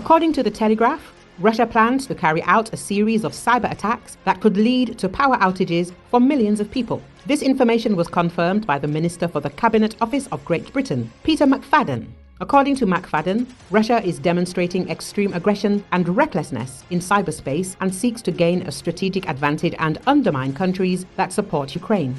According to the Telegraph, Russia plans to carry out a series of cyber attacks that could lead to power outages for millions of people. This information was confirmed by the Minister for the Cabinet Office of Great Britain, Peter MacFadden. According to MacFadden, Russia is demonstrating extreme aggression and recklessness in cyberspace and seeks to gain a strategic advantage and undermine countries that support Ukraine.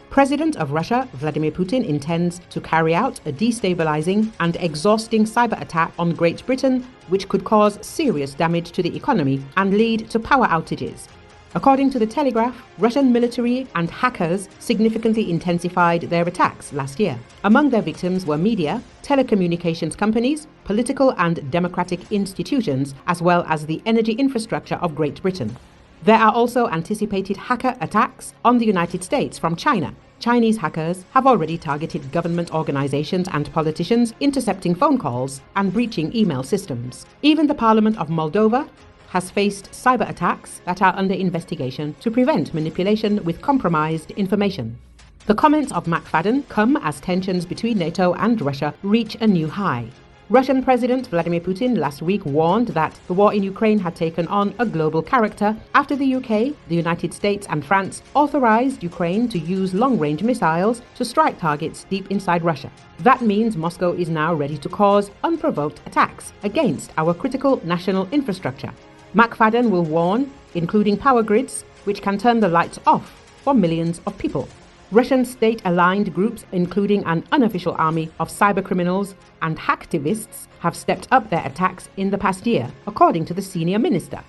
President of Russia, Vladimir Putin, intends to carry out a destabilizing and exhausting cyber attack on Great Britain, which could cause serious damage to the economy and lead to power outages. According to the Telegraph, Russian military and hackers significantly intensified their attacks last year. Among their victims were media, telecommunications companies, political and democratic institutions, as well as the energy infrastructure of Great Britain. There are also anticipated hacker attacks on the United States from China. Chinese hackers have already targeted government organizations and politicians, intercepting phone calls and breaching email systems. Even the Parliament of Moldova has faced cyber attacks that are under investigation to prevent manipulation with compromised information. The comments of MacFadden come as tensions between NATO and Russia reach a new high. Russian President Vladimir Putin last week warned that the war in Ukraine had taken on a global character after the UK, the United States and France authorized Ukraine to use long-range missiles to strike targets deep inside Russia. That means Moscow is now ready to cause unprovoked attacks against our critical national infrastructure. MacFadden will warn, including power grids, which can turn the lights off for millions of people. Russian state-aligned groups, including an unofficial army of cybercriminals and hacktivists, have stepped up their attacks in the past year, according to the senior minister.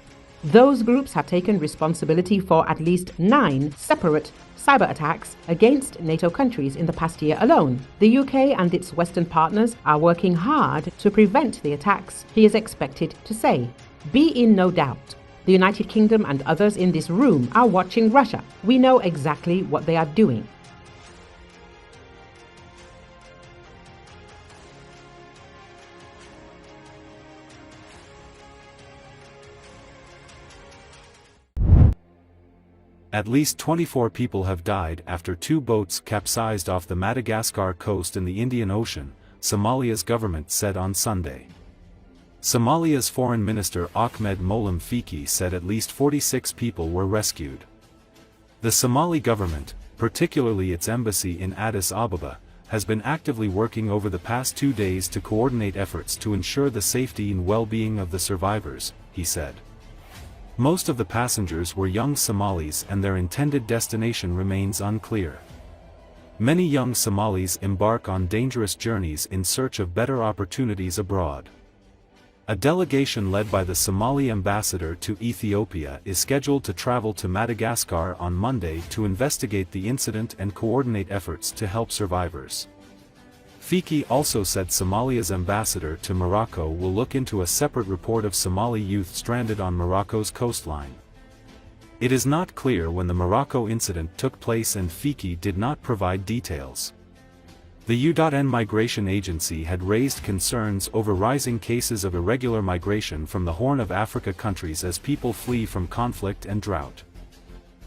Those groups have taken responsibility for at least 9 separate cyber attacks against NATO countries in the past year alone. The UK and its Western partners are working hard to prevent the attacks, he is expected to say. Be in no doubt. The United Kingdom and others in this room are watching Russia. We know exactly what they are doing. At least 24 people have died after 2 boats capsized off the Madagascar coast in the Indian Ocean, Somalia's government said on Sunday. Somalia's Foreign Minister Ahmed Moalem Fiki said at least 46 people were rescued. The Somali government, particularly its embassy in Addis Ababa, has been actively working over the past 2 days to coordinate efforts to ensure the safety and well-being of the survivors, he said. Most of the passengers were young Somalis and their intended destination remains unclear. Many young Somalis embark on dangerous journeys in search of better opportunities abroad. A delegation led by the Somali ambassador to Ethiopia is scheduled to travel to Madagascar on Monday to investigate the incident and coordinate efforts to help survivors. Fiki also said Somalia's ambassador to Morocco will look into a separate report of Somali youth stranded on Morocco's coastline. It is not clear when the Morocco incident took place and Fiki did not provide details. The UN Migration Agency had raised concerns over rising cases of irregular migration from the Horn of Africa countries as people flee from conflict and drought.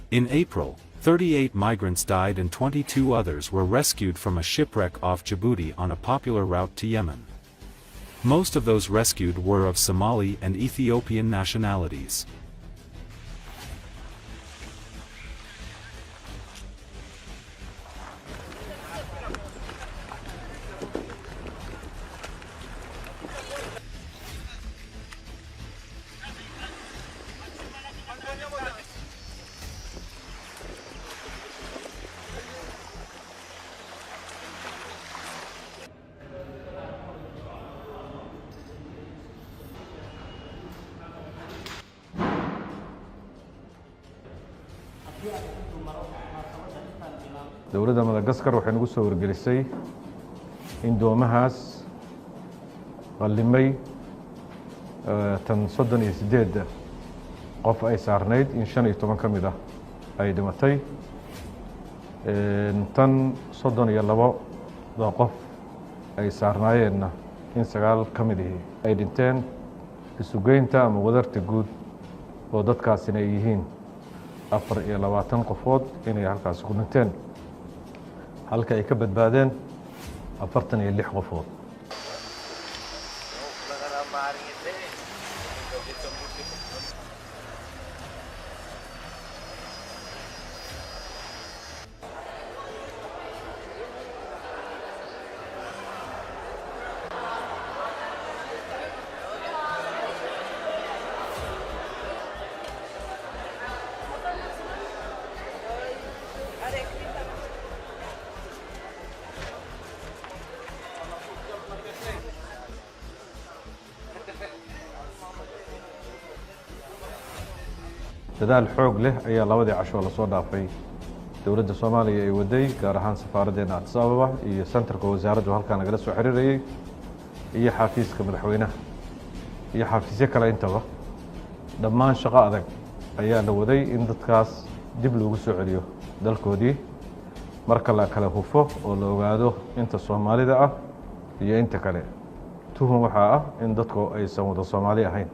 In April, 38 migrants died and 22 others were rescued from a shipwreck off Djibouti on a popular route to Yemen. Most of those rescued were of Somali and Ethiopian nationalities. dowladda Madagascar waxay nagu soo wargelisay in doomahaas qallimay tan 38 qof ay saarnayd in 15 kamid ah ay dhimatay tan 32 qof ay saarnaayeen in 9 kamid ay dhinteen isugeynta ama wadarta guud oo dadkaasina ay yihiin 24 qofood inay halkaas ku dhinteen halka ay ka badbaadeen 46 qofood dadaal xoog leh ayaa labadii casho la soo dhaafay dowladda Soomaaliya ay waday gaar ahaan safaaraddeena Addis Ababa iyo centerka wasaaraddu halkaan nagala soo xiriirayay iyo xafiiska madaxweynaha iyo xafiisyo kale intaba dhammaan shaqo adag ayaa la waday in dadkaas dib loogu soo celiyo dalkoodii marka la kala hufo oo la ogaado inta Soomaalida ah iyo inta kale tuhun waxa ah in dadku aysan wada Soomaali ahayn